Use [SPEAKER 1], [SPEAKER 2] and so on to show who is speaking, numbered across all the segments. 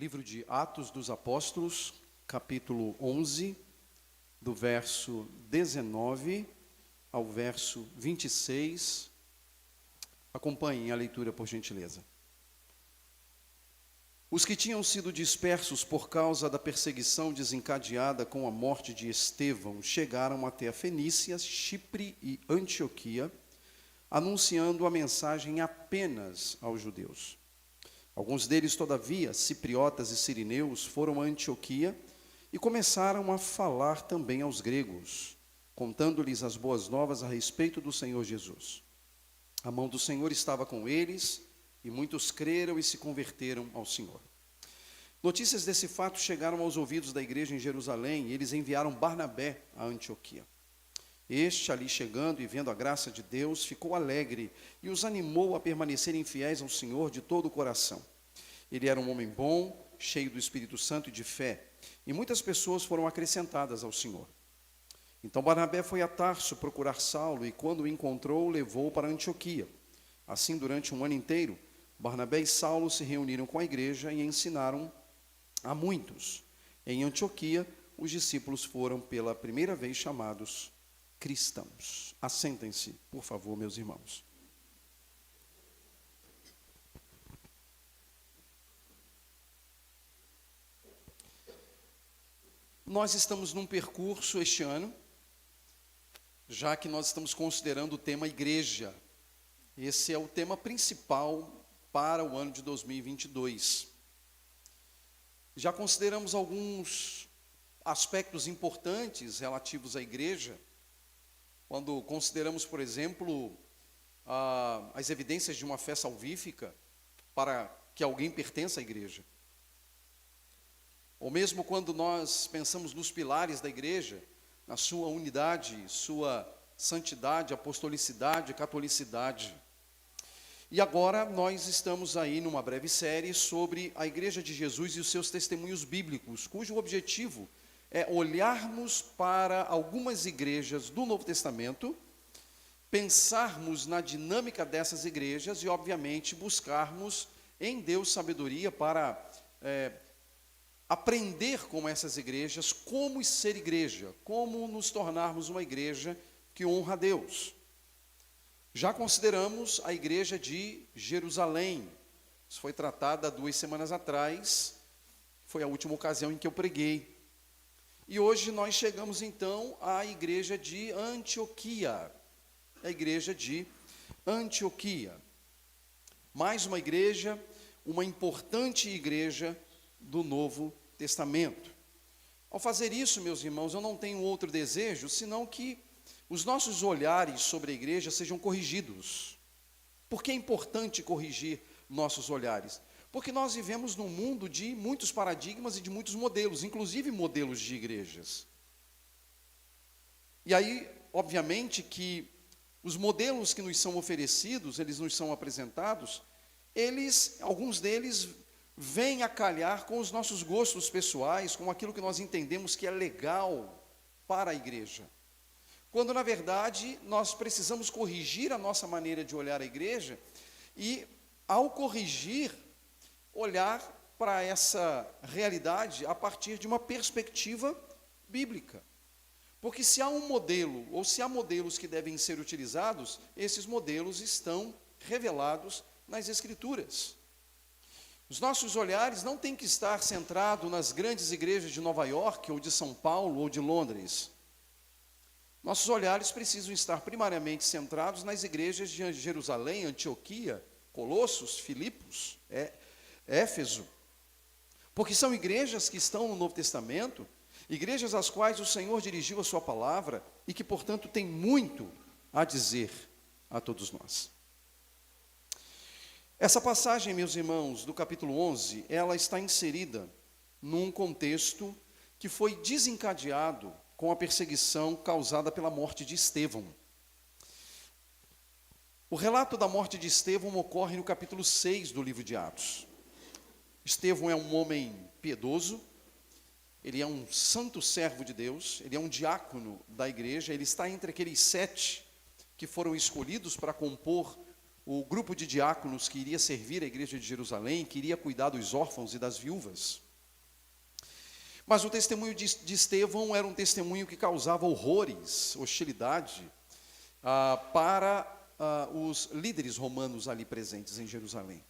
[SPEAKER 1] Livro de Atos dos Apóstolos, capítulo 11, do verso 19 ao verso 26. Acompanhem a leitura, por gentileza. Os que tinham sido dispersos por causa da perseguição desencadeada com a morte de Estevão chegaram até a Fenícia, Chipre e Antioquia, anunciando a mensagem apenas aos judeus. Alguns deles, todavia, cipriotas e sirineus, foram a Antioquia e começaram a falar também aos gregos, contando-lhes as boas novas a respeito do Senhor Jesus. A mão do Senhor estava com eles, e muitos creram e se converteram ao Senhor. Notícias desse fato chegaram aos ouvidos da igreja em Jerusalém, e eles enviaram Barnabé a Antioquia. Este, ali chegando e vendo a graça de Deus, ficou alegre e os animou a permanecerem fiéis ao Senhor de todo o coração. Ele era um homem bom, cheio do Espírito Santo e de fé, e muitas pessoas foram acrescentadas ao Senhor. Então Barnabé foi a Tarso procurar Saulo, e quando o encontrou, levou-o para Antioquia. Assim, durante um ano inteiro, Barnabé e Saulo se reuniram com a igreja e ensinaram a muitos. Em Antioquia, os discípulos foram pela primeira vez chamados cristãos. Assentem-se, por favor, meus irmãos. Nós estamos num percurso este ano, já que nós estamos considerando o tema igreja. Esse é o tema principal para o ano de 2022. Já consideramos alguns aspectos importantes relativos à igreja, quando consideramos, por exemplo, as evidências de uma fé salvífica para que alguém pertença à igreja. Ou mesmo quando nós pensamos nos pilares da igreja, na sua unidade, sua santidade, apostolicidade, catolicidade. E agora nós estamos aí numa breve série sobre a Igreja de Jesus e os seus testemunhos bíblicos, cujo objetivo é olharmos para algumas igrejas do Novo Testamento, pensarmos na dinâmica dessas igrejas e, obviamente, buscarmos em Deus sabedoria para aprender com essas igrejas como ser igreja, como nos tornarmos uma igreja que honra a Deus. Já consideramos a igreja de Jerusalém. Isso foi tratada 2 semanas atrás, foi a última ocasião em que eu preguei. E hoje nós chegamos então à igreja de Antioquia. A igreja de Antioquia. Mais uma igreja, uma importante igreja do Novo Testamento. Ao fazer isso, meus irmãos, eu não tenho outro desejo, senão que os nossos olhares sobre a igreja sejam corrigidos. Por que é importante corrigir nossos olhares? Porque nós vivemos num mundo de muitos paradigmas e de muitos modelos, inclusive modelos de igrejas. E aí, obviamente, que os modelos que nos são oferecidos, eles nos são apresentados, alguns deles vêm a calhar com os nossos gostos pessoais, com aquilo que nós entendemos que é legal para a igreja. Quando, na verdade, nós precisamos corrigir a nossa maneira de olhar a igreja e, ao corrigir, olhar para essa realidade a partir de uma perspectiva bíblica. Porque se há um modelo, ou se há modelos que devem ser utilizados, esses modelos estão revelados nas Escrituras. Os nossos olhares não têm que estar centrados nas grandes igrejas de Nova York, ou de São Paulo, ou de Londres. Nossos olhares precisam estar primariamente centrados nas igrejas de Jerusalém, Antioquia, Colossos, Filipos, Éfeso. Porque são igrejas que estão no Novo Testamento, igrejas às quais o Senhor dirigiu a sua palavra e que, portanto, tem muito a dizer a todos nós. Essa passagem, meus irmãos, do capítulo 11, ela está inserida num contexto que foi desencadeado com a perseguição causada pela morte de Estevão. O relato da morte de Estevão ocorre no capítulo 6 do livro de Atos. Estevão é um homem piedoso, ele é um santo servo de Deus, ele é um diácono da igreja, ele está entre aqueles 7 que foram escolhidos para compor o grupo de diáconos que iria servir a igreja de Jerusalém, que iria cuidar dos órfãos e das viúvas. Mas o testemunho de Estevão era um testemunho que causava horrores, hostilidade, para os líderes romanos ali presentes em Jerusalém.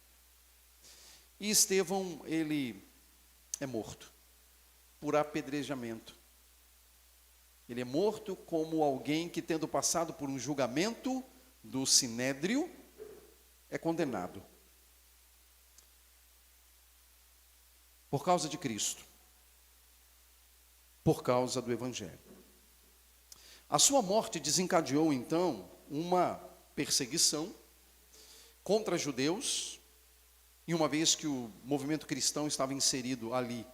[SPEAKER 1] E Estevão, ele é morto por apedrejamento. Ele é morto como alguém que, tendo passado por um julgamento do sinédrio, é condenado por causa de Cristo, por causa do Evangelho. A sua morte desencadeou, então, uma perseguição contra judeus, e uma vez que o movimento cristão estava inserido ali,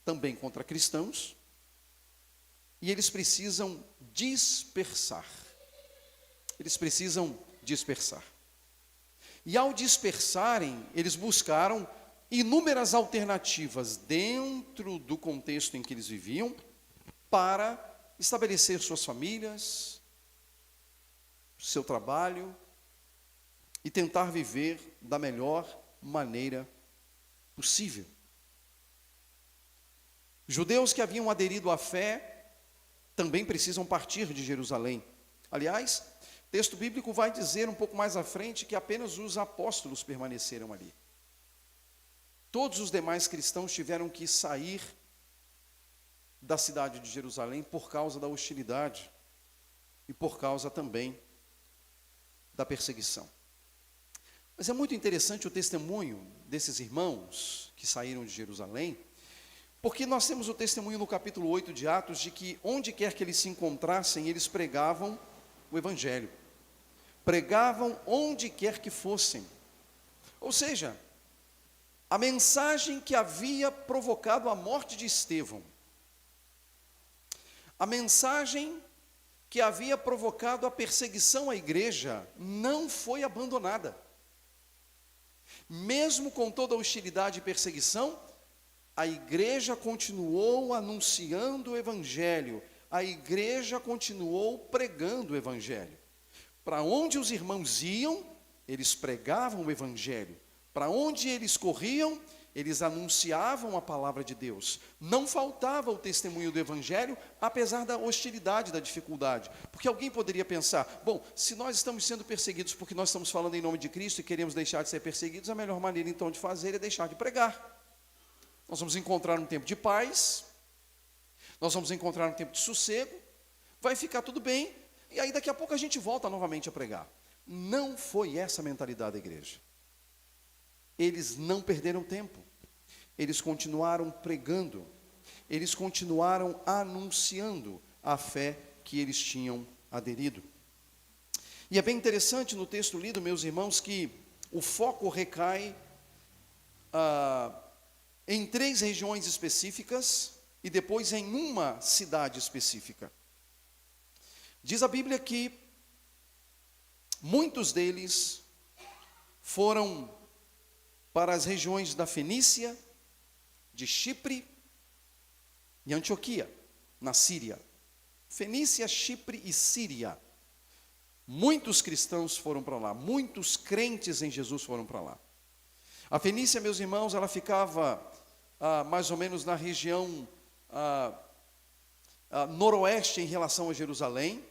[SPEAKER 1] também contra cristãos, e eles precisam dispersar. Eles precisam dispersar. E ao dispersarem, eles buscaram inúmeras alternativas dentro do contexto em que eles viviam para estabelecer suas famílias, seu trabalho e tentar viver da melhor maneira possível. Judeus que haviam aderido à fé também precisam partir de Jerusalém. Aliás, o texto bíblico vai dizer um pouco mais à frente que apenas os apóstolos permaneceram ali. Todos os demais cristãos tiveram que sair da cidade de Jerusalém por causa da hostilidade e por causa também da perseguição. Mas é muito interessante o testemunho desses irmãos que saíram de Jerusalém, porque nós temos o testemunho no capítulo 8 de Atos de que onde quer que eles se encontrassem, eles pregavam o Evangelho. Pregavam onde quer que fossem. Ou seja, a mensagem que havia provocado a morte de Estevão, a mensagem que havia provocado a perseguição à igreja, não foi abandonada. Mesmo com toda a hostilidade e perseguição, a igreja continuou anunciando o Evangelho, a igreja continuou pregando o Evangelho. Para onde os irmãos iam, eles pregavam o Evangelho. Para onde eles corriam, eles anunciavam a palavra de Deus. Não faltava o testemunho do Evangelho, apesar da hostilidade, da dificuldade. Porque alguém poderia pensar, bom, se nós estamos sendo perseguidos porque nós estamos falando em nome de Cristo e queremos deixar de ser perseguidos, a melhor maneira então de fazer é deixar de pregar. Nós vamos encontrar um tempo de paz, nós vamos encontrar um tempo de sossego, vai ficar tudo bem, e aí daqui a pouco a gente volta novamente a pregar. Não foi essa a mentalidade da igreja. Eles não perderam tempo, eles continuaram pregando, eles continuaram anunciando a fé que eles tinham aderido. E é bem interessante no texto lido, meus irmãos, que o foco recai em 3 regiões específicas e depois em uma cidade específica. Diz a Bíblia que muitos deles foram para as regiões da Fenícia, de Chipre e Antioquia, na Síria. Fenícia, Chipre e Síria. Muitos cristãos foram para lá, muitos crentes em Jesus foram para lá. A Fenícia, meus irmãos, ela ficava mais ou menos na região noroeste em relação a Jerusalém.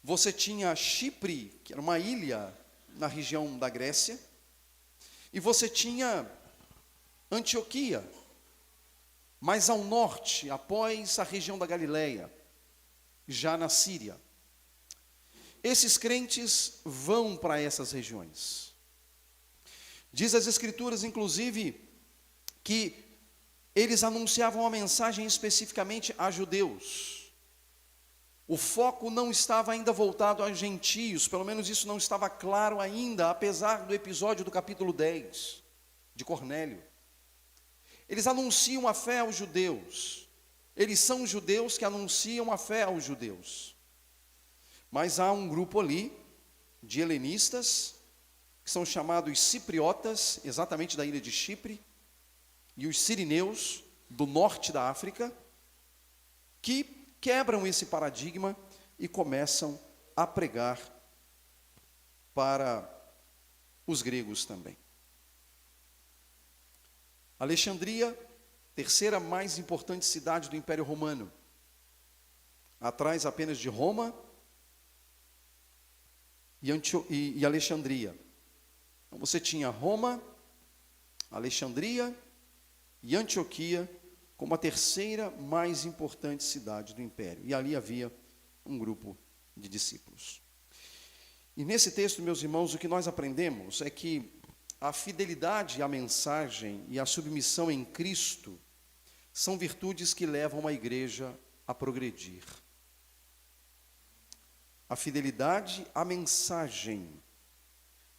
[SPEAKER 1] Você tinha Chipre, que era uma ilha na região da Grécia, e você tinha Antioquia, mais ao norte, após a região da Galileia, já na Síria. Esses crentes vão para essas regiões. Diz as Escrituras, inclusive, que eles anunciavam a mensagem especificamente a judeus. O foco não estava ainda voltado a gentios, pelo menos isso não estava claro ainda, apesar do episódio do capítulo 10, de Cornélio. Eles anunciam a fé aos judeus. Eles são judeus que anunciam a fé aos judeus. Mas há um grupo ali, de helenistas, que são chamados cipriotas, exatamente da ilha de Chipre, e os sirineus, do norte da África, que quebram esse paradigma e começam a pregar para os gregos também. Alexandria, terceira mais importante cidade do Império Romano, atrás apenas de Roma e Alexandria. Então você tinha Roma, Alexandria e Antioquia como a terceira mais importante cidade do Império. E ali havia um grupo de discípulos. E nesse texto, meus irmãos, o que nós aprendemos é que a fidelidade à mensagem e a submissão em Cristo são virtudes que levam uma igreja a progredir. A fidelidade à mensagem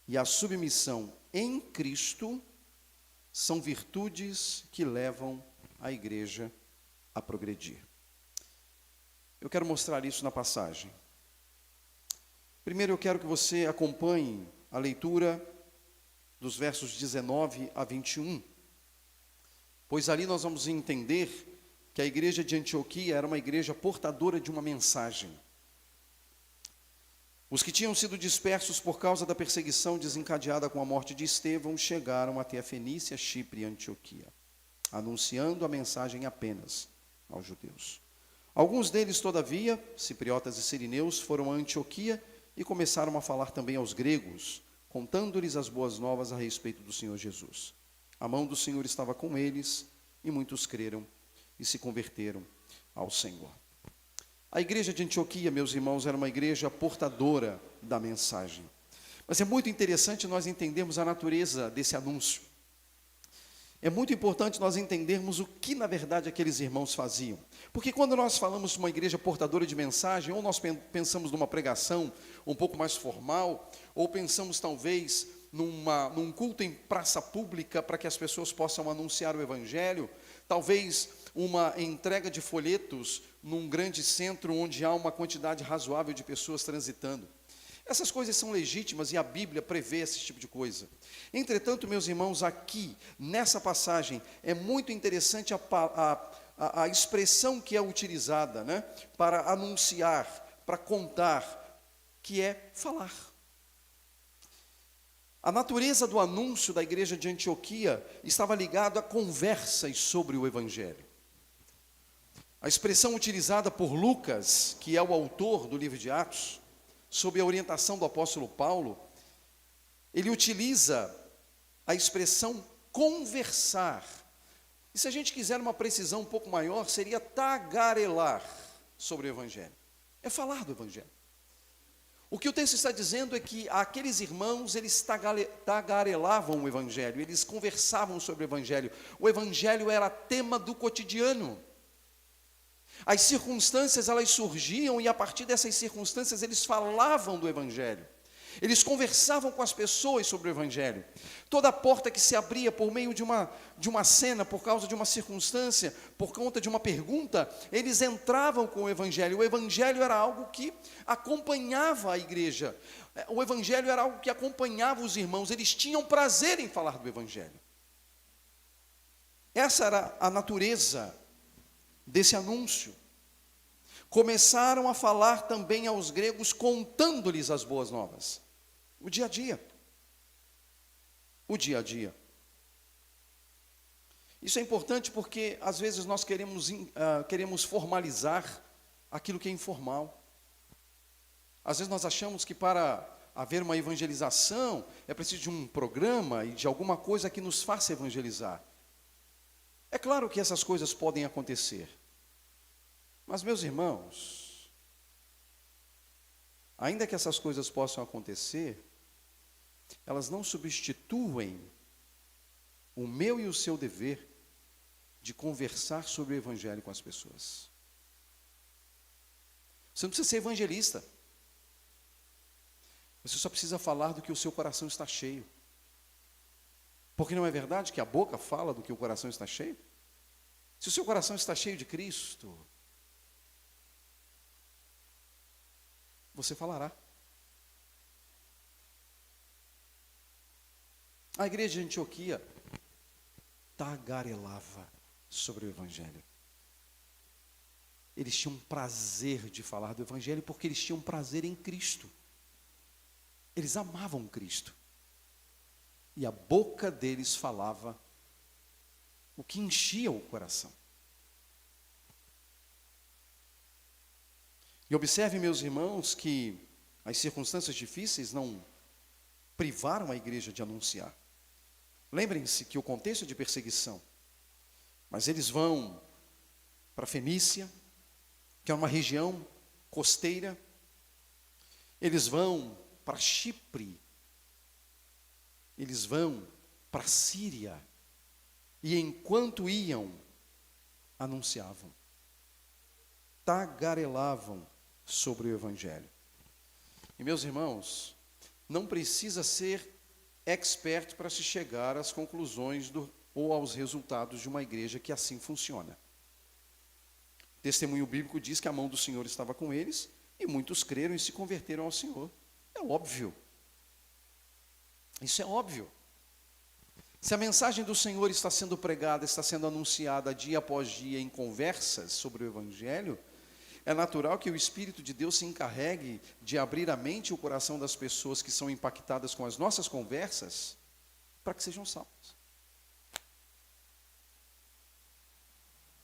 [SPEAKER 1] e a submissão em Cristo são virtudes que levam a igreja a progredir. Eu quero mostrar isso na passagem. Primeiro eu quero que você acompanhe a leitura dos versos 19 a 21, pois ali nós vamos entender que a igreja de Antioquia era uma igreja portadora de uma mensagem. Os que tinham sido dispersos por causa da perseguição desencadeada com a morte de Estevão chegaram até a Fenícia, Chipre e Antioquia, anunciando a mensagem apenas aos judeus. Alguns deles, todavia, cipriotas e sirineus, foram a Antioquia e começaram a falar também aos gregos, contando-lhes as boas novas a respeito do Senhor Jesus. A mão do Senhor estava com eles e muitos creram e se converteram ao Senhor. A igreja de Antioquia, meus irmãos, era uma igreja portadora da mensagem. Mas é muito interessante nós entendermos a natureza desse anúncio. É muito importante nós entendermos o que, na verdade, aqueles irmãos faziam. Porque quando nós falamos de uma igreja portadora de mensagem, ou nós pensamos numa pregação um pouco mais formal, ou pensamos talvez num culto em praça pública para que as pessoas possam anunciar o Evangelho, talvez uma entrega de folhetos num grande centro onde há uma quantidade razoável de pessoas transitando. Essas coisas são legítimas e a Bíblia prevê esse tipo de coisa. Entretanto, meus irmãos, aqui, nessa passagem, é muito interessante a expressão que é utilizada, né, para anunciar, para contar, que é falar. A natureza do anúncio da igreja de Antioquia estava ligada a conversas sobre o Evangelho. A expressão utilizada por Lucas, que é o autor do livro de Atos, sob a orientação do apóstolo Paulo, ele utiliza a expressão conversar. E se a gente quiser uma precisão um pouco maior, seria tagarelar sobre o Evangelho. É falar do Evangelho. O que o texto está dizendo é que aqueles irmãos, eles tagarelavam o Evangelho, eles conversavam sobre o Evangelho. O Evangelho era tema do cotidiano. As circunstâncias, elas surgiam e a partir dessas circunstâncias eles falavam do Evangelho. Eles conversavam com as pessoas sobre o Evangelho. Toda porta que se abria por meio de uma cena, por causa de uma circunstância, por conta de uma pergunta, eles entravam com o Evangelho. O Evangelho era algo que acompanhava a igreja. O Evangelho era algo que acompanhava os irmãos. Eles tinham prazer em falar do Evangelho. Essa era a natureza desse anúncio. Começaram a falar também aos gregos, contando-lhes as boas novas. O dia a dia. O dia a dia. Isso é importante porque, às vezes, nós queremos formalizar aquilo que é informal. Às vezes nós achamos que para haver uma evangelização, é preciso de um programa e de alguma coisa que nos faça evangelizar. É claro que essas coisas podem acontecer. Mas, meus irmãos, ainda que essas coisas possam acontecer, elas não substituem o meu e o seu dever de conversar sobre o Evangelho com as pessoas. Você não precisa ser evangelista. Você só precisa falar do que o seu coração está cheio. Porque não é verdade que a boca fala do que o coração está cheio? Se o seu coração está cheio de Cristo, você falará. A igreja de Antioquia tagarelava sobre o Evangelho. Eles tinham prazer de falar do Evangelho porque eles tinham prazer em Cristo. Eles amavam Cristo. E a boca deles falava o que enchia o coração. E observe, meus irmãos, que as circunstâncias difíceis não privaram a igreja de anunciar. Lembrem-se que o contexto é de perseguição. Mas eles vão para a Fenícia, que é uma região costeira. Eles vão para Chipre. Eles vão para a Síria. E enquanto iam, anunciavam. Tagarelavam sobre o Evangelho. E meus irmãos, não precisa ser expert para se chegar às conclusões ou aos resultados de uma igreja que assim funciona. O testemunho bíblico diz que a mão do Senhor estava com eles e muitos creram e se converteram ao Senhor. É óbvio. Isso é óbvio. Se a mensagem do Senhor está sendo pregada, está sendo anunciada dia após dia em conversas sobre o Evangelho, é natural que o Espírito de Deus se encarregue de abrir a mente e o coração das pessoas que são impactadas com as nossas conversas, para que sejam salvas.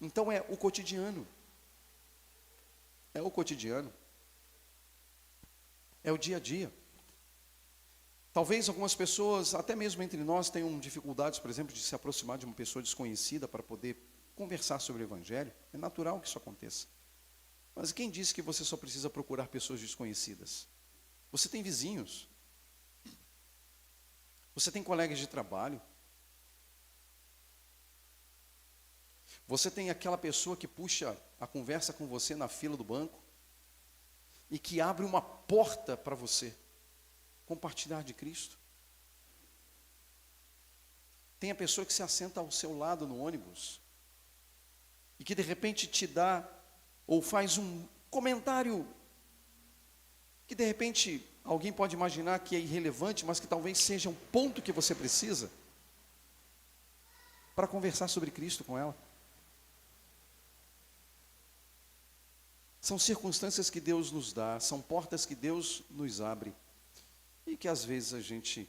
[SPEAKER 1] Então é o cotidiano. É o cotidiano. É o dia a dia. Talvez algumas pessoas, até mesmo entre nós, tenham dificuldades, por exemplo, de se aproximar de uma pessoa desconhecida para poder conversar sobre o Evangelho. É natural que isso aconteça. Mas quem disse que você só precisa procurar pessoas desconhecidas? Você tem vizinhos. Você tem colegas de trabalho. Você tem aquela pessoa que puxa a conversa com você na fila do banco e que abre uma porta para você compartilhar de Cristo. Tem a pessoa que se assenta ao seu lado no ônibus e que de repente te dá ou faz um comentário que de repente alguém pode imaginar que é irrelevante, mas que talvez seja um ponto que você precisa para conversar sobre Cristo com ela. São circunstâncias que Deus nos dá, são portas que Deus nos abre e que às vezes a gente,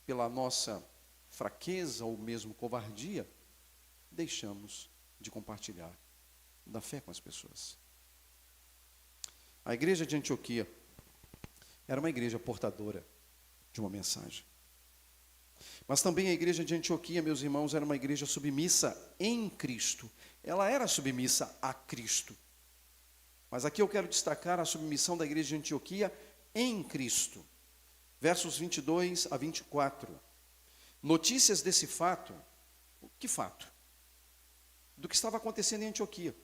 [SPEAKER 1] pela nossa fraqueza ou mesmo covardia, deixamos de compartilhar da fé com as pessoas. A igreja de Antioquia era uma igreja portadora de uma mensagem. Mas também a igreja de Antioquia, meus irmãos, era uma igreja submissa em Cristo. Ela era submissa a Cristo. Mas aqui eu quero destacar a submissão da igreja de Antioquia em Cristo. Versos 22 a 24. Notícias desse fato. Que fato? Do que estava acontecendo em Antioquia.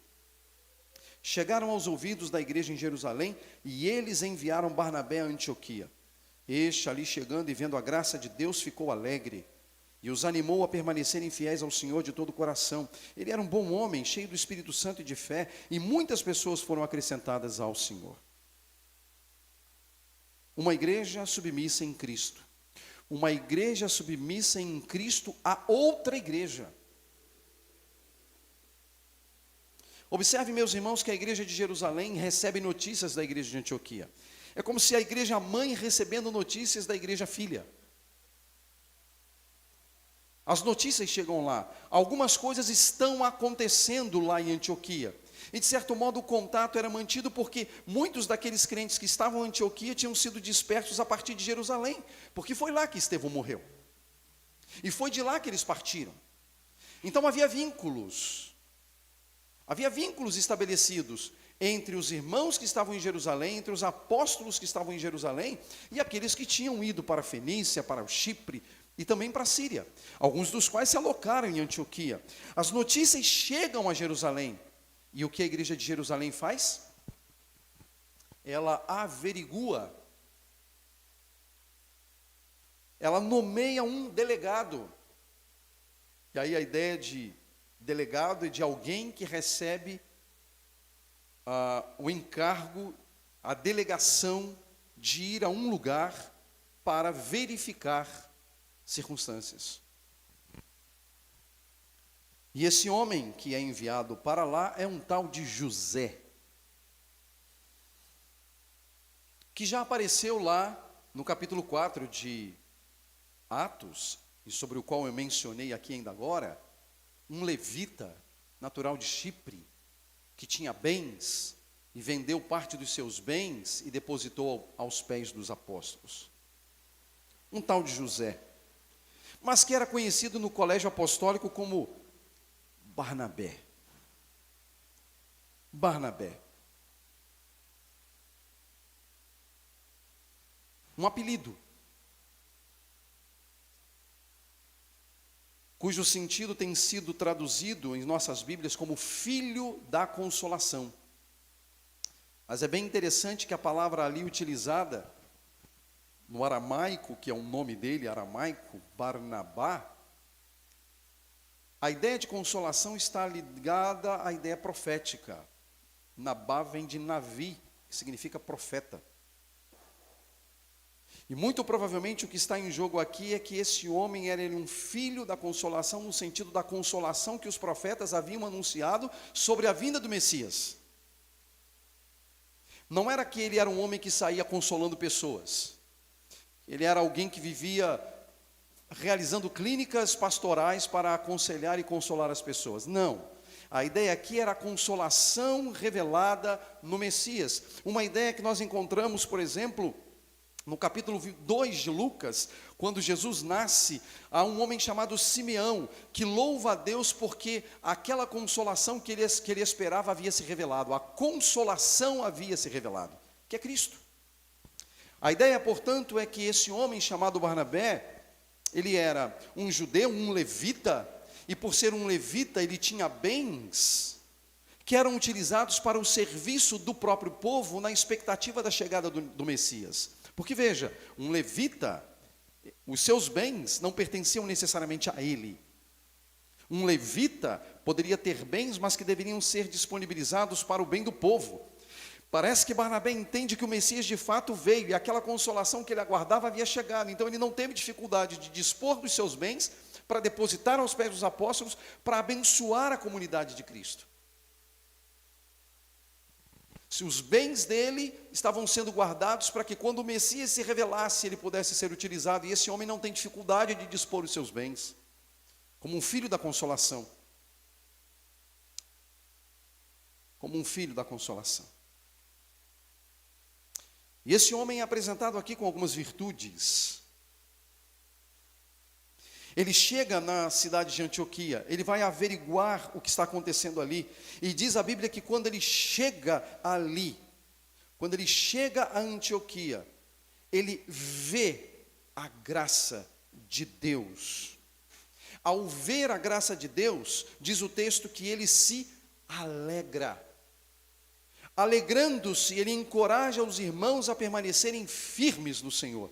[SPEAKER 1] Chegaram aos ouvidos da igreja em Jerusalém e eles enviaram Barnabé a Antioquia. Este, ali chegando e vendo a graça de Deus, ficou alegre e os animou a permanecerem fiéis ao Senhor de todo o coração. Ele era um bom homem, cheio do Espírito Santo e de fé, e muitas pessoas foram acrescentadas ao Senhor. Uma igreja submissa em Cristo. Uma igreja submissa em Cristo a outra igreja. Observe, meus irmãos, que a igreja de Jerusalém recebe notícias da igreja de Antioquia. É como se a igreja mãe recebendo notícias da igreja filha. As notícias chegam lá. Algumas coisas estão acontecendo lá em Antioquia. E de certo modo o contato era mantido porque muitos daqueles crentes que estavam em Antioquia tinham sido dispersos a partir de Jerusalém. Porque foi lá que Estevão morreu. E foi de lá que eles partiram. Então havia vínculos. Havia vínculos estabelecidos entre os irmãos que estavam em Jerusalém, entre os apóstolos que estavam em Jerusalém e aqueles que tinham ido para a Fenícia, para o Chipre e também para a Síria, alguns dos quais se alocaram em Antioquia. As notícias chegam a Jerusalém e o que a igreja de Jerusalém faz? Ela averigua, ela nomeia um delegado. E aí a ideia de delegado é de alguém que recebe o encargo, a delegação de ir a um lugar para verificar circunstâncias. E esse homem que é enviado para lá é um tal de José, que já apareceu lá no capítulo 4 de Atos, e sobre o qual eu mencionei aqui ainda agora, um levita, natural de Chipre, que tinha bens, e vendeu parte dos seus bens e depositou aos pés dos apóstolos. Um tal de José, mas que era conhecido no colégio apostólico como Barnabé. Barnabé. Um apelido, cujo sentido tem sido traduzido em nossas Bíblias como filho da consolação. Mas é bem interessante que a palavra ali utilizada no aramaico, que é o nome dele, aramaico, Barnabá, a ideia de consolação está ligada à ideia profética. Nabá vem de Navi, que significa profeta. E muito provavelmente o que está em jogo aqui é que esse homem era um filho da consolação, no sentido da consolação que os profetas haviam anunciado sobre a vinda do Messias. Não era que ele era um homem que saía consolando pessoas. Ele era alguém que vivia realizando clínicas pastorais para aconselhar e consolar as pessoas. Não. A ideia aqui era a consolação revelada no Messias. Uma ideia que nós encontramos, por exemplo, no capítulo 2 de Lucas, quando Jesus nasce, há um homem chamado Simeão, que louva a Deus porque aquela consolação que ele esperava havia se revelado, a consolação havia se revelado, que é Cristo. A ideia, portanto, é que esse homem chamado Barnabé, ele era um judeu, um levita, e por ser um levita, ele tinha bens que eram utilizados para o serviço do próprio povo na expectativa da chegada do Messias. Porque veja, um levita, os seus bens não pertenciam necessariamente a ele. Um levita poderia ter bens, mas que deveriam ser disponibilizados para o bem do povo. Parece que Barnabé entende que o Messias de fato veio e aquela consolação que ele aguardava havia chegado. Então ele não teve dificuldade de dispor dos seus bens para depositar aos pés dos apóstolos, para abençoar a comunidade de Cristo. Se os bens dele estavam sendo guardados para que quando o Messias se revelasse, ele pudesse ser utilizado. E esse homem não tem dificuldade de dispor os seus bens, como um filho da consolação. Como um filho da consolação. E esse homem é apresentado aqui com algumas virtudes. Ele chega na cidade de Antioquia, ele vai averiguar o que está acontecendo ali, e diz a Bíblia que quando ele chega ali, quando ele chega a Antioquia, ele vê a graça de Deus. Ao ver a graça de Deus, diz o texto que ele se alegra. Alegrando-se, ele encoraja os irmãos a permanecerem firmes no Senhor.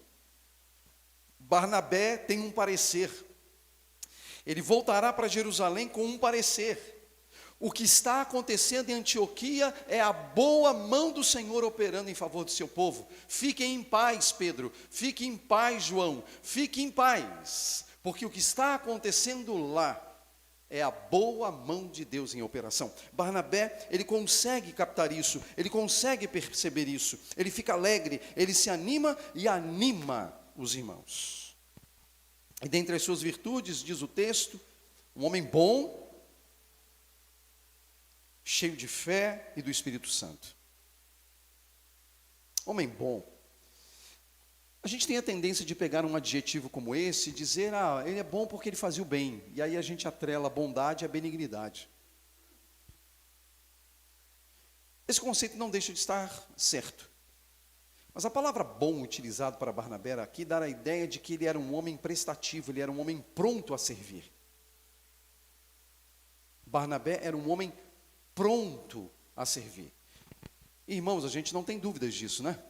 [SPEAKER 1] Barnabé tem um parecer. Ele voltará para Jerusalém com um parecer. O que está acontecendo em Antioquia é a boa mão do Senhor operando em favor do seu povo. Fiquem em paz, Pedro. Fiquem em paz, João. Fiquem em paz. Porque o que está acontecendo lá é a boa mão de Deus em operação. Barnabé, ele consegue captar isso. Ele consegue perceber isso. Ele fica alegre. Ele se anima e anima os irmãos. E dentre as suas virtudes, diz o texto, um homem bom, cheio de fé e do Espírito Santo. Homem bom. A gente tem a tendência de pegar um adjetivo como esse e dizer, ele é bom porque ele fazia o bem. E aí a gente atrela a bondade à benignidade. Esse conceito não deixa de estar certo. Mas a palavra bom utilizada para Barnabé aqui dá a ideia de que ele era um homem prestativo, ele era um homem pronto a servir. Barnabé era um homem pronto a servir. Irmãos, a gente não tem dúvidas disso, né?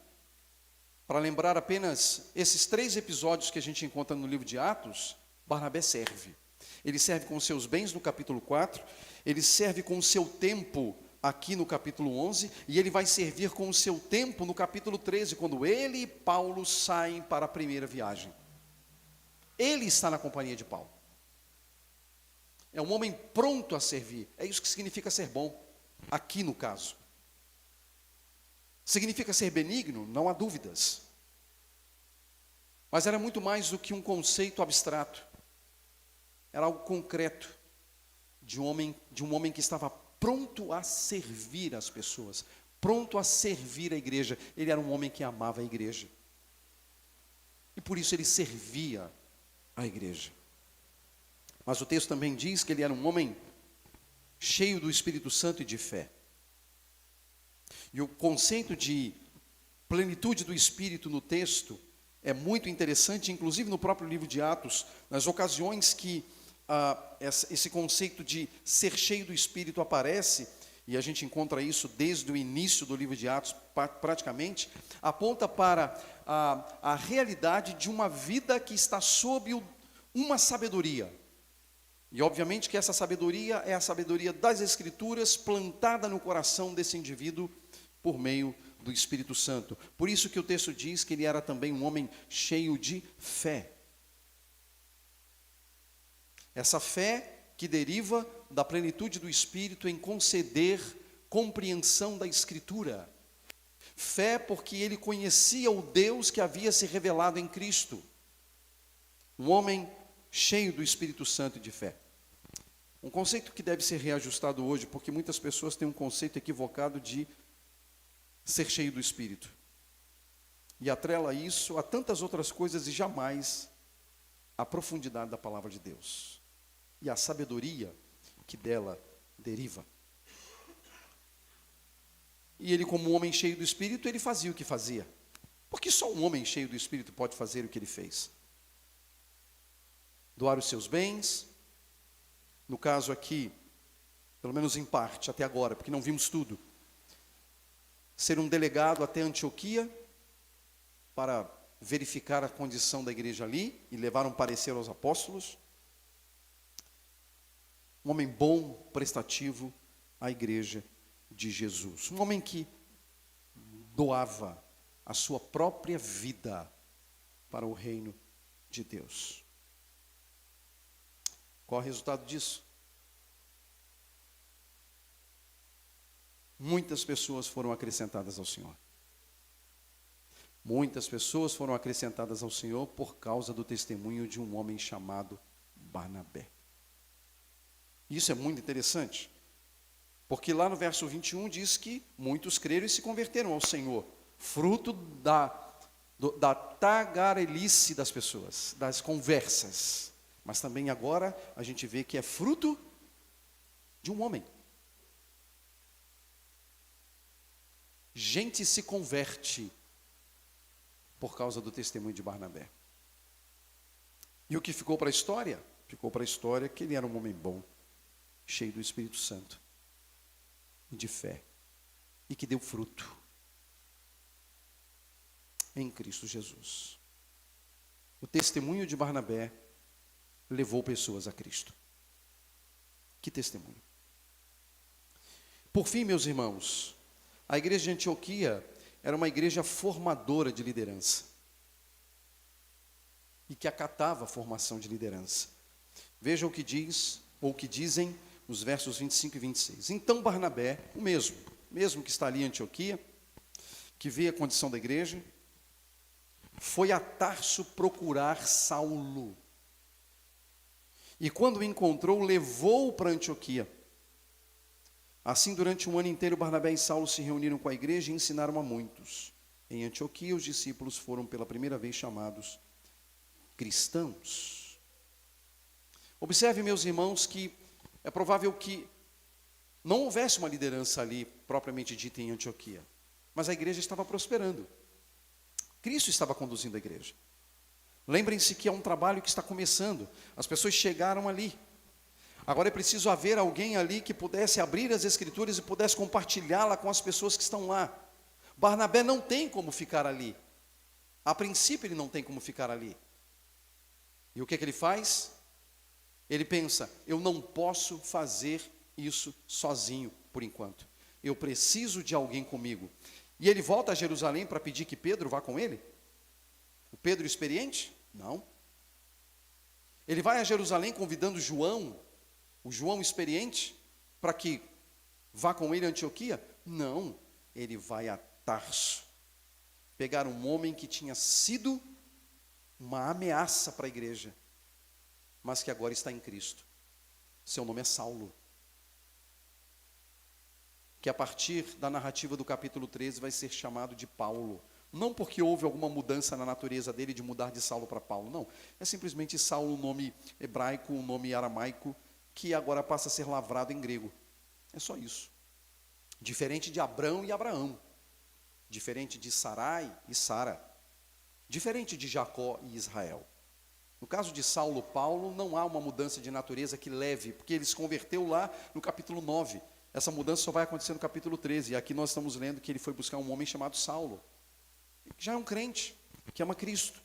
[SPEAKER 1] Para lembrar apenas esses 3 episódios que a gente encontra no livro de Atos, Barnabé serve. Ele serve com os seus bens no capítulo 4, ele serve com o seu tempo aqui no capítulo 11, e ele vai servir com o seu tempo no capítulo 13, quando ele e Paulo saem para a primeira viagem. Ele está na companhia de Paulo. É um homem pronto a servir. É isso que significa ser bom, aqui no caso. Significa ser benigno? Não há dúvidas. Mas era muito mais do que um conceito abstrato. Era algo concreto de um homem que estava pronto a servir as pessoas, pronto a servir a igreja. Ele era um homem que amava a igreja. E por isso ele servia a igreja. Mas o texto também diz que ele era um homem cheio do Espírito Santo e de fé. E o conceito de plenitude do Espírito no texto é muito interessante, inclusive no próprio livro de Atos, nas ocasiões que esse conceito de ser cheio do Espírito aparece, e a gente encontra isso desde o início do livro de Atos, praticamente, aponta para a realidade de uma vida que está sob uma sabedoria. E obviamente que essa sabedoria é a sabedoria das Escrituras, plantada no coração desse indivíduo por meio do Espírito Santo. Por isso que o texto diz que ele era também um homem cheio de fé. Essa fé que deriva da plenitude do Espírito em conceder compreensão da Escritura. Fé porque ele conhecia o Deus que havia se revelado em Cristo. Um homem cheio do Espírito Santo e de fé. Um conceito que deve ser reajustado hoje, porque muitas pessoas têm um conceito equivocado de ser cheio do Espírito. E atrela isso a tantas outras coisas e jamais a profundidade da palavra de Deus. E a sabedoria que dela deriva. E ele, como um homem cheio do Espírito, ele fazia o que fazia. Porque só um homem cheio do Espírito pode fazer o que ele fez. Doar os seus bens, no caso aqui, pelo menos em parte, até agora, porque não vimos tudo. Ser um delegado até Antioquia, para verificar a condição da igreja ali, e levar um parecer aos apóstolos. Um homem bom, prestativo à igreja de Jesus. Um homem que doava a sua própria vida para o reino de Deus. Qual é o resultado disso? Muitas pessoas foram acrescentadas ao Senhor. Muitas pessoas foram acrescentadas ao Senhor por causa do testemunho de um homem chamado Barnabé. Isso é muito interessante, porque lá no verso 21 diz que muitos creram e se converteram ao Senhor, fruto da tagarelice das pessoas, das conversas. Mas também agora a gente vê que é fruto de um homem. Gente se converte por causa do testemunho de Barnabé. E o que ficou para a história? Ficou para a história que ele era um homem bom, cheio do Espírito Santo e de fé, e que deu fruto em Cristo Jesus. O testemunho de Barnabé levou pessoas a Cristo. Que testemunho! Por fim, meus irmãos, a igreja de Antioquia era uma igreja formadora de liderança e que acatava a formação de liderança. Veja o que diz, ou o que dizem os versos 25 e 26. Então Barnabé, o mesmo que está ali em Antioquia, que vê a condição da igreja, foi a Tarso procurar Saulo. E quando o encontrou, levou-o para Antioquia. Assim, durante um ano inteiro, Barnabé e Saulo se reuniram com a igreja e ensinaram a muitos. Em Antioquia, os discípulos foram pela primeira vez chamados cristãos. Observe, meus irmãos, que é provável que não houvesse uma liderança ali, propriamente dita em Antioquia, mas a igreja estava prosperando. Cristo estava conduzindo a igreja. Lembrem-se que é um trabalho que está começando. As pessoas chegaram ali. Agora é preciso haver alguém ali que pudesse abrir as Escrituras e pudesse compartilhá-la com as pessoas que estão lá. Barnabé não tem como ficar ali. A princípio ele não tem como ficar ali. E o que é que ele faz? Ele pensa, eu não posso fazer isso sozinho por enquanto. Eu preciso de alguém comigo. E ele volta a Jerusalém para pedir que Pedro vá com ele? O Pedro experiente? Não. Ele vai a Jerusalém convidando João, o João experiente, para que vá com ele a Antioquia? Não. Ele vai a Tarso, pegar um homem que tinha sido uma ameaça para a igreja, mas que agora está em Cristo. Seu nome é Saulo. Que a partir da narrativa do capítulo 13 vai ser chamado de Paulo. Não porque houve alguma mudança na natureza dele de mudar de Saulo para Paulo, não. É simplesmente Saulo, um nome hebraico, um nome aramaico, que agora passa a ser lavrado em grego. É só isso. Diferente de Abrão e Abraão. Diferente de Sarai e Sara. Diferente de Jacó e Israel. No caso de Saulo, Paulo, não há uma mudança de natureza que leve, porque ele se converteu lá no capítulo 9. Essa mudança só vai acontecer no capítulo 13. E aqui nós estamos lendo que ele foi buscar um homem chamado Saulo. Que já é um crente, que ama Cristo.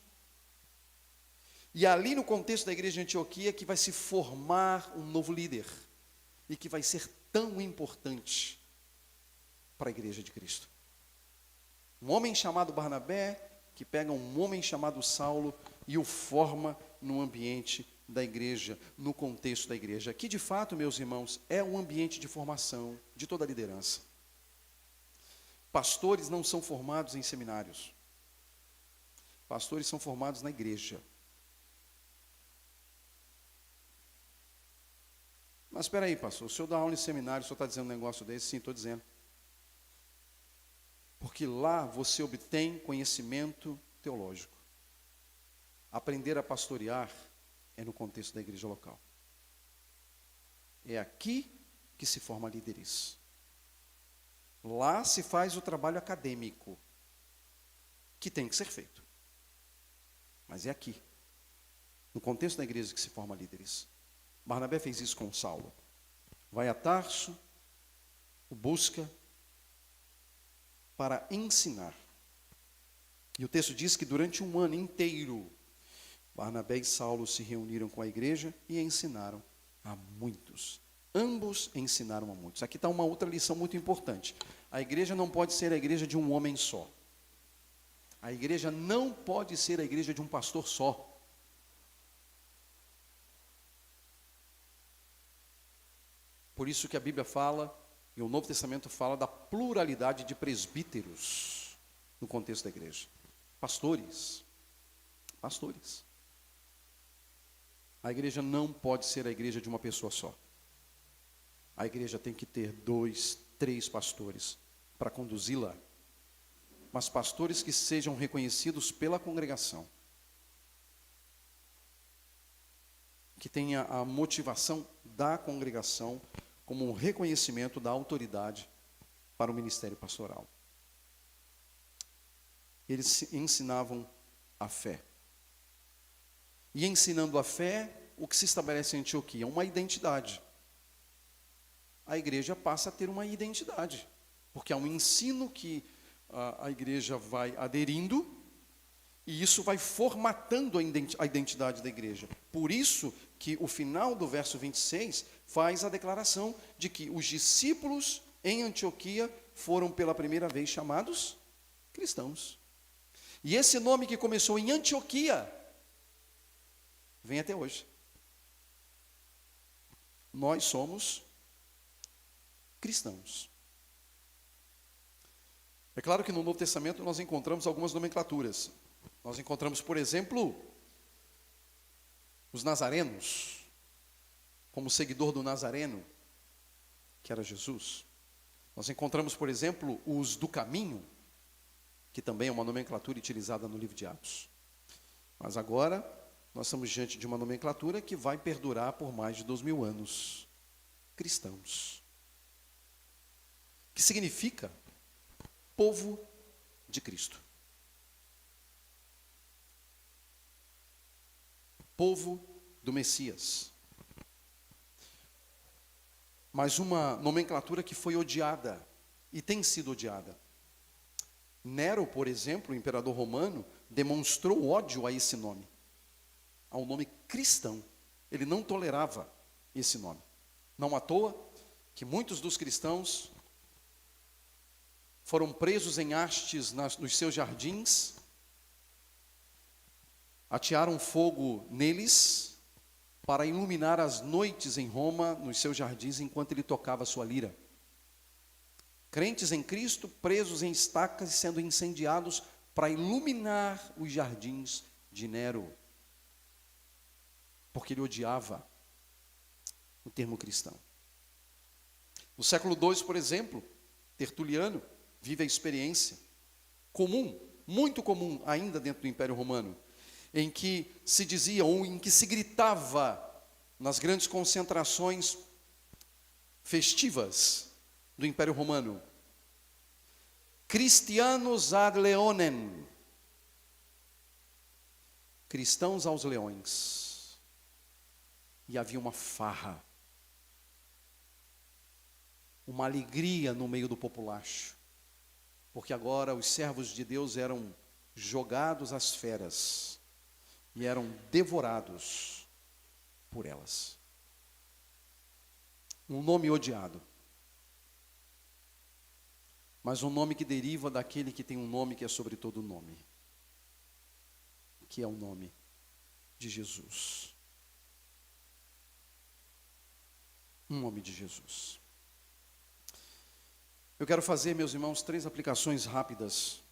[SPEAKER 1] E ali no contexto da igreja de Antioquia que vai se formar um novo líder. E que vai ser tão importante para a igreja de Cristo. Um homem chamado Barnabé, que pega um homem chamado Saulo e o forma no ambiente da igreja, no contexto da igreja. Que de fato, meus irmãos, é um ambiente de formação de toda a liderança. Pastores não são formados em seminários. Pastores são formados na igreja. Mas espera aí, pastor, o senhor dá aula em seminário, o senhor está dizendo um negócio desse? Sim, estou dizendo. Porque lá você obtém conhecimento teológico. Aprender a pastorear é no contexto da igreja local. É aqui que se forma líderes. Lá se faz o trabalho acadêmico, que tem que ser feito. Mas é aqui, no contexto da igreja, que se forma líderes. Barnabé fez isso com Saulo. Vai a Tarso, o busca para ensinar. E o texto diz que durante um ano inteiro, Barnabé e Saulo se reuniram com a igreja e ensinaram a muitos. Ambos ensinaram a muitos. Aqui está uma outra lição muito importante. A igreja não pode ser a igreja de um homem só. A igreja não pode ser a igreja de um pastor só. Por isso que a Bíblia fala, e o Novo Testamento fala da pluralidade de presbíteros no contexto da igreja. Pastores. Pastores. A igreja não pode ser a igreja de uma pessoa só. A igreja tem que ter 2, 3 pastores para conduzi-la. Mas pastores que sejam reconhecidos pela congregação. Que tenha a motivação da congregação como um reconhecimento da autoridade para o ministério pastoral. Eles ensinavam a fé. E ensinando a fé, o que se estabelece em Antioquia? É uma identidade. A igreja passa a ter uma identidade, porque é um ensino que a igreja vai aderindo, e isso vai formatando a identidade da igreja. Por isso que o final do verso 26 faz a declaração de que os discípulos em Antioquia foram pela primeira vez chamados cristãos. E esse nome que começou em Antioquia vem até hoje. Nós somos cristãos. É claro que no Novo Testamento nós encontramos algumas nomenclaturas. Nós encontramos, por exemplo, os nazarenos, como seguidor do Nazareno, que era Jesus. Nós encontramos, por exemplo, os do caminho, que também é uma nomenclatura utilizada no livro de Atos. Mas agora, nós estamos diante de uma nomenclatura que vai perdurar por mais de 2000 anos. Cristãos. Que significa povo de Cristo. Povo do Messias. Mas uma nomenclatura que foi odiada e tem sido odiada. Nero, por exemplo, o imperador romano, demonstrou ódio a esse nome, ao nome cristão. Ele não tolerava esse nome. Não à toa que muitos dos cristãos foram presos em hastes nos seus jardins, atearam fogo neles para iluminar as noites em Roma, nos seus jardins, enquanto ele tocava sua lira. Crentes em Cristo, presos em estacas e sendo incendiados para iluminar os jardins de Nero, porque ele odiava o termo cristão. No século II, por exemplo, Tertuliano vive a experiência comum, muito comum ainda dentro do Império Romano, em que se dizia, ou em que se gritava nas grandes concentrações festivas do Império Romano: Christianos ad leonem, cristãos aos leões. E havia uma farra, uma alegria no meio do populacho, porque agora os servos de Deus eram jogados às feras e eram devorados por elas. Um nome odiado, mas um nome que deriva daquele que tem um nome que é sobre todo nome, que é o nome de Jesus. Um nome de Jesus. Eu quero fazer, meus irmãos, 3 aplicações rápidas,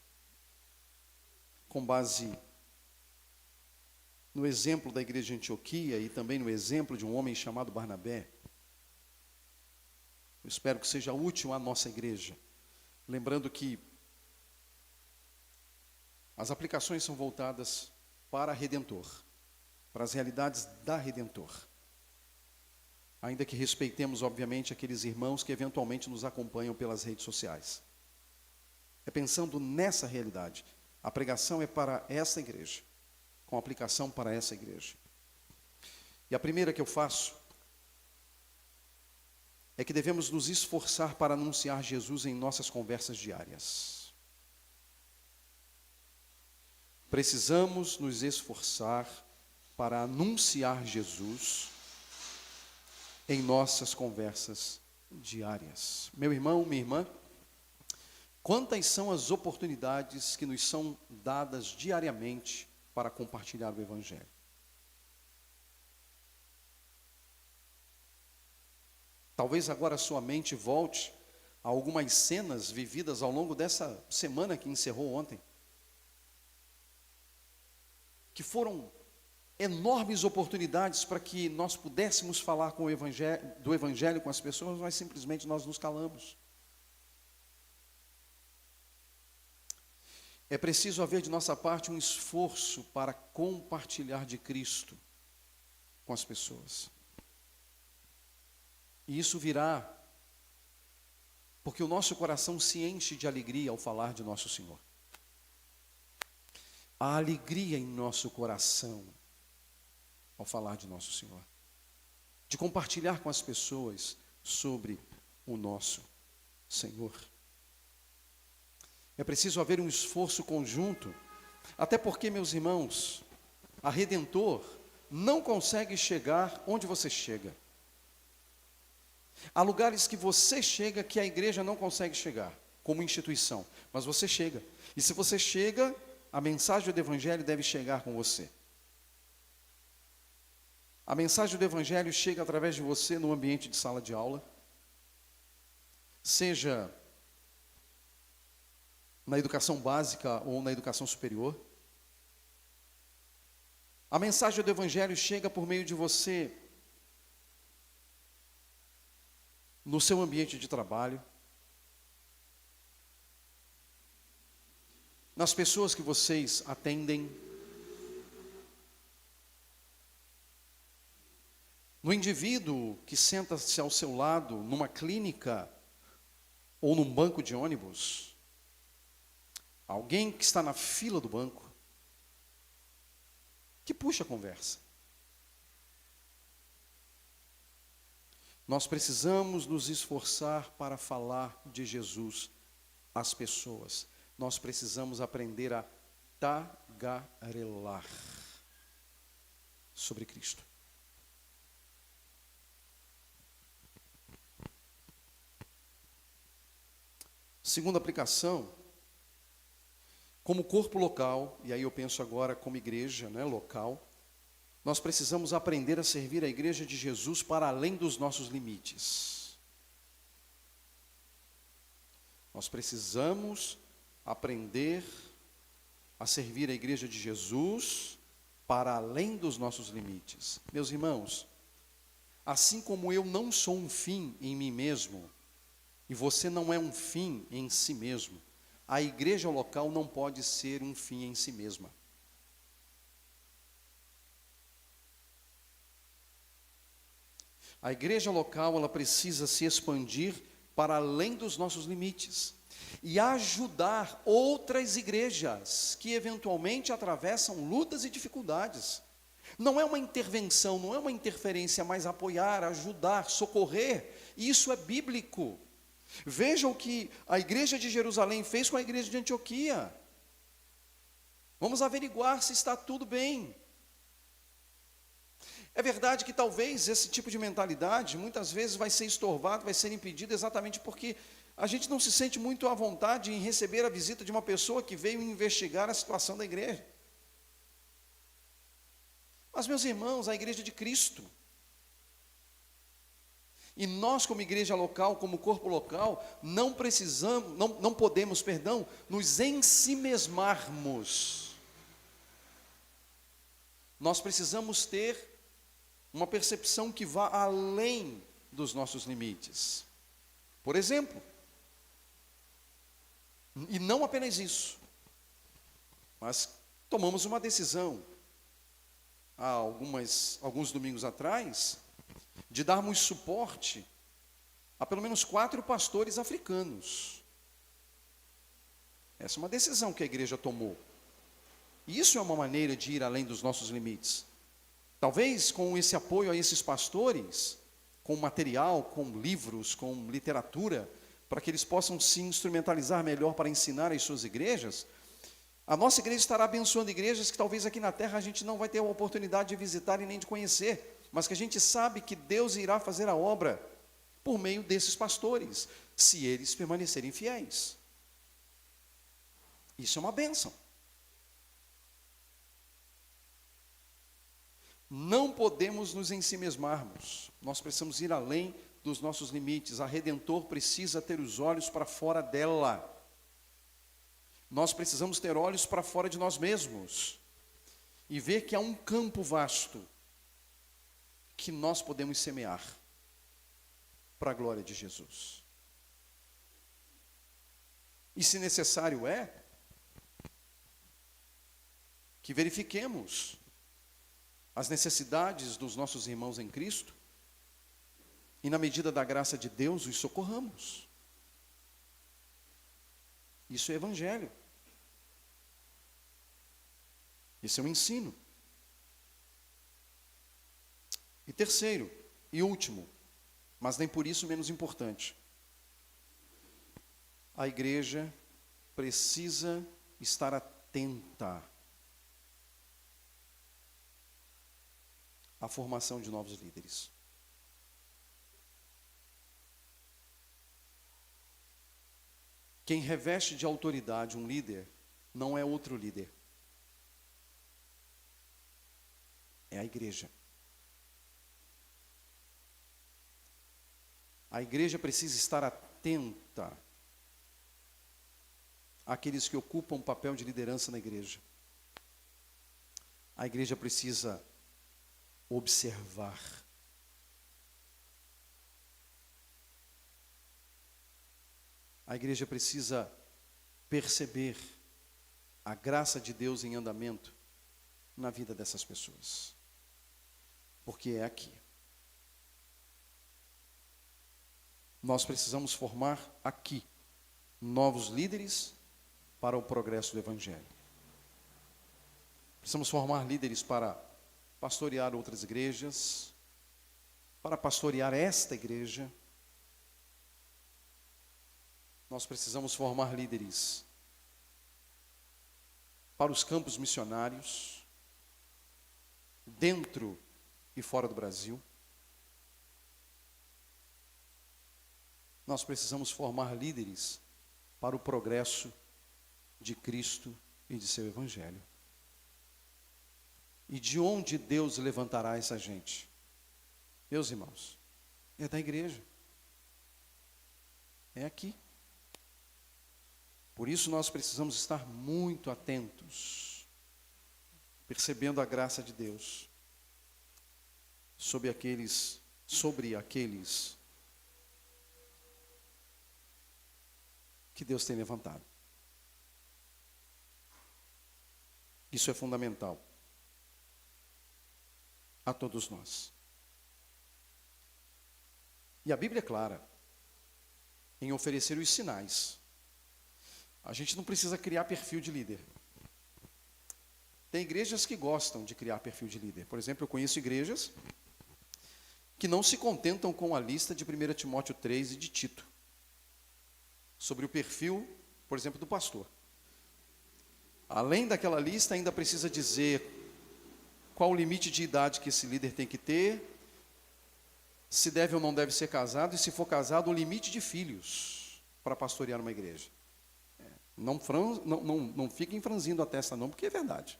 [SPEAKER 1] com base no exemplo da igreja de Antioquia e também no exemplo de um homem chamado Barnabé. Eu espero que seja útil à nossa igreja. Lembrando que as aplicações são voltadas para Redentor, para as realidades da Redentor. Ainda que respeitemos, obviamente, aqueles irmãos que eventualmente nos acompanham pelas redes sociais. É pensando nessa realidade. A pregação é para essa igreja, com aplicação para essa igreja. E a primeira que eu faço é que devemos nos esforçar para anunciar Jesus em nossas conversas diárias. Precisamos nos esforçar para anunciar Jesus em nossas conversas diárias. Meu irmão, minha irmã, quantas são as oportunidades que nos são dadas diariamente para compartilhar o Evangelho? Talvez agora a sua mente volte a algumas cenas vividas ao longo dessa semana que encerrou ontem, que foram enormes oportunidades para que nós pudéssemos falar do Evangelho com as pessoas, mas simplesmente nós nos calamos. É preciso haver de nossa parte um esforço para compartilhar de Cristo com as pessoas. E isso virá porque o nosso coração se enche de alegria ao falar de nosso Senhor. Há alegria em nosso coração ao falar de nosso Senhor, de compartilhar com as pessoas sobre o nosso Senhor. É preciso haver um esforço conjunto, até porque, meus irmãos, a Redentor não consegue chegar onde você chega. Há lugares que você chega que a igreja não consegue chegar, como instituição, mas você chega. E se você chega, a mensagem do Evangelho deve chegar com você. A mensagem do Evangelho chega através de você no ambiente de sala de aula, seja na educação básica ou na educação superior. A mensagem do Evangelho chega por meio de você no seu ambiente de trabalho, nas pessoas que vocês atendem, no indivíduo que senta-se ao seu lado numa clínica ou num banco de ônibus, alguém que está na fila do banco, que puxa a conversa. Nós precisamos nos esforçar para falar de Jesus às pessoas. Nós precisamos aprender a tagarelar sobre Cristo. Segunda aplicação, como corpo local, e aí eu penso agora como igreja, local, nós precisamos aprender a servir a igreja de Jesus para além dos nossos limites. Nós precisamos aprender a servir a igreja de Jesus para além dos nossos limites. Meus irmãos, assim como eu não sou um fim em mim mesmo, e você não é um fim em si mesmo, a igreja local não pode ser um fim em si mesma. A igreja local, ela precisa se expandir para além dos nossos limites e ajudar outras igrejas que eventualmente atravessam lutas e dificuldades. Não é uma intervenção, não é uma interferência, mas apoiar, ajudar, socorrer. Isso é bíblico. Veja o que a igreja de Jerusalém fez com a igreja de Antioquia. Vamos averiguar se está tudo bem. É verdade que talvez esse tipo de mentalidade muitas vezes vai ser estorvado, vai ser impedido exatamente porque a gente não se sente muito à vontade em receber a visita de uma pessoa que veio investigar a situação da igreja. Mas, meus irmãos, a igreja de Cristo, e nós como igreja local, como corpo local, não podemos, nos ensimesmarmos. Nós precisamos ter uma percepção que vá além dos nossos limites. Por exemplo, e não apenas isso, mas tomamos uma decisão há alguns domingos atrás de darmos suporte a pelo menos 4 pastores africanos. Essa é uma decisão que a igreja tomou. E isso é uma maneira de ir além dos nossos limites. Talvez com esse apoio a esses pastores, com material, com livros, com literatura, para que eles possam se instrumentalizar melhor para ensinar as suas igrejas, a nossa igreja estará abençoando igrejas que talvez aqui na terra a gente não vai ter a oportunidade de visitar e nem de conhecer, mas que a gente sabe que Deus irá fazer a obra por meio desses pastores, se eles permanecerem fiéis. Isso é uma bênção. Não podemos nos ensimesmarmos, nós precisamos ir além dos nossos limites. A Redentor precisa ter os olhos para fora dela. Nós precisamos ter olhos para fora de nós mesmos e ver que há um campo vasto que nós podemos semear para a glória de Jesus. E se necessário que verifiquemos as necessidades dos nossos irmãos em Cristo, e na medida da graça de Deus os socorramos. Isso é evangelho. Isso é um ensino. E terceiro, e último, mas nem por isso menos importante, a igreja precisa estar atenta a formação de novos líderes. Quem reveste de autoridade um líder não é outro líder. É a igreja. A igreja precisa estar atenta àqueles que ocupam o papel de liderança na igreja. A igreja precisa observar. A igreja precisa perceber a graça de Deus em andamento na vida dessas pessoas. Porque é aqui. Nós precisamos formar aqui novos líderes para o progresso do Evangelho. Precisamos formar líderes para pastorear outras igrejas, para pastorear esta igreja. Nós precisamos formar líderes para os campos missionários, dentro e fora do Brasil. Nós precisamos formar líderes para o progresso de Cristo e de seu Evangelho. E de onde Deus levantará essa gente? Meus irmãos, é da igreja. É aqui. Por isso nós precisamos estar muito atentos. percebendo a graça de Deus sobre aqueles que Deus tem levantado. Isso é fundamental a todos nós. E a Bíblia é clara em oferecer os sinais. A gente não precisa criar perfil de líder. Tem igrejas que gostam de criar perfil de líder. Por exemplo, eu conheço igrejas que não se contentam com a lista de 1 Timóteo 3 e de Tito, sobre o perfil, por exemplo, do pastor. Além daquela lista, ainda precisa dizer qual o limite de idade que esse líder tem que ter, se deve ou não deve ser casado, e se for casado, o limite de filhos para pastorear uma igreja. Não fiquem franzindo a testa não, porque é verdade.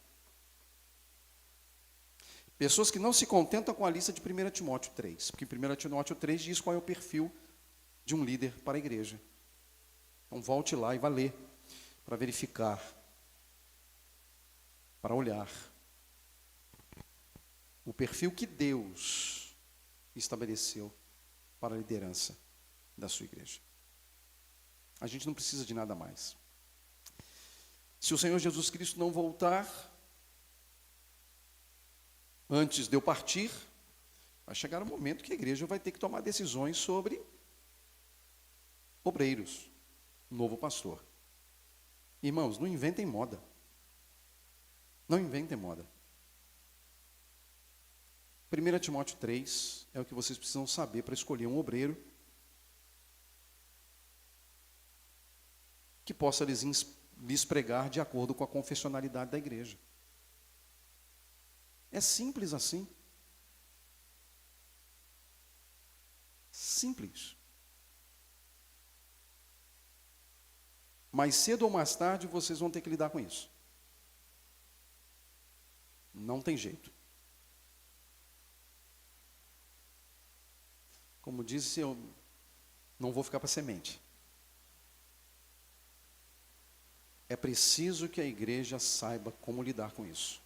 [SPEAKER 1] Pessoas que não se contentam com a lista de 1 Timóteo 3, porque 1 Timóteo 3 diz qual é o perfil de um líder para a igreja. Então volte lá e vá ler, para verificar, para olhar o perfil que Deus estabeleceu para a liderança da sua igreja. A gente não precisa de nada mais. Se o Senhor Jesus Cristo não voltar antes de eu partir, vai chegar um momento que a igreja vai ter que tomar decisões sobre obreiros, novo pastor. Irmãos, não inventem moda. Não inventem moda. 1 Timóteo 3 é o que vocês precisam saber para escolher um obreiro que possa lhes pregar de acordo com a confessionalidade da igreja. É simples assim. Simples. Mais cedo ou mais tarde vocês vão ter que lidar com isso. Não tem jeito. Como disse, eu não vou ficar para semente. É preciso que a igreja saiba como lidar com isso.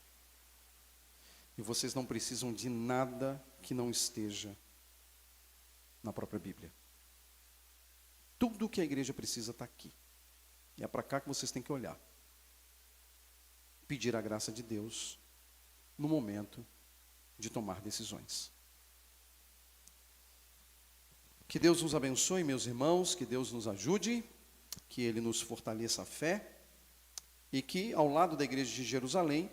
[SPEAKER 1] E vocês não precisam de nada que não esteja na própria Bíblia. Tudo que a igreja precisa está aqui. E é para cá que vocês têm que olhar. Pedir a graça de Deus no momento de tomar decisões. Que Deus nos abençoe, meus irmãos, que Deus nos ajude, que Ele nos fortaleça a fé e que, ao lado da igreja de Jerusalém,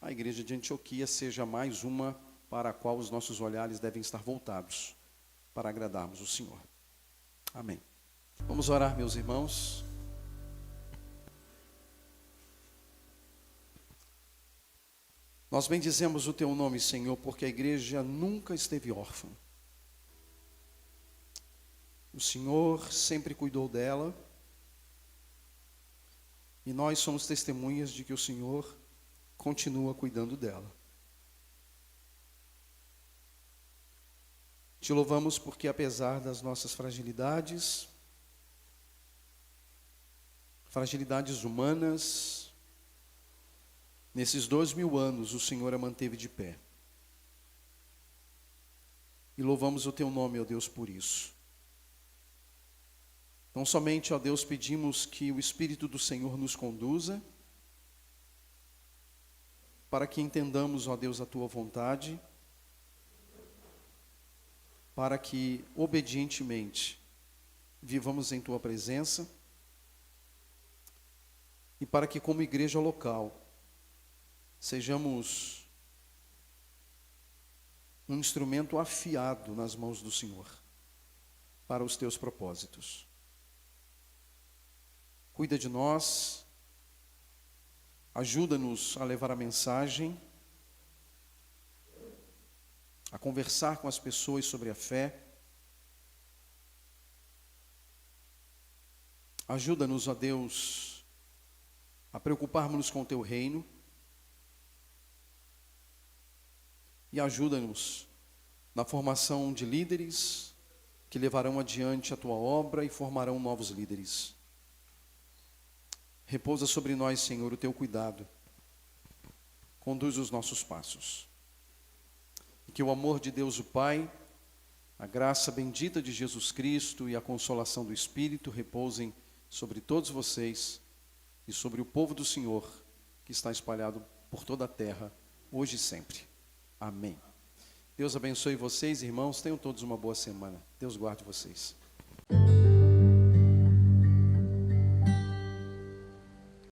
[SPEAKER 1] a igreja de Antioquia seja mais uma para a qual os nossos olhares devem estar voltados para agradarmos o Senhor. Amém. Vamos orar, meus irmãos. Nós bendizemos o Teu nome, Senhor, porque a igreja nunca esteve órfã. O Senhor sempre cuidou dela e nós somos testemunhas de que o Senhor continua cuidando dela. Te louvamos porque, apesar das nossas fragilidades humanas, nesses 2000 anos o Senhor a manteve de pé. E louvamos o Teu nome, ó Deus, por isso. Então somente, ó Deus, pedimos que o Espírito do Senhor nos conduza, para que entendamos, ó Deus, a Tua vontade, para que obedientemente vivamos em Tua presença, e para que como igreja local sejamos um instrumento afiado nas mãos do Senhor, para os Teus propósitos. Cuida de nós, ajuda-nos a levar a mensagem, a conversar com as pessoas sobre a fé. Ajuda-nos, ó Deus, a preocuparmos-nos com o Teu reino. E ajuda-nos na formação de líderes que levarão adiante a Tua obra e formarão novos líderes. Repousa sobre nós, Senhor, o Teu cuidado, conduz os nossos passos. E que o amor de Deus o Pai, a graça bendita de Jesus Cristo e a consolação do Espírito repousem sobre todos vocês e sobre o povo do Senhor que está espalhado por toda a terra, hoje e sempre. Amém. Deus abençoe vocês, irmãos. Tenham todos uma boa semana. Deus guarde vocês.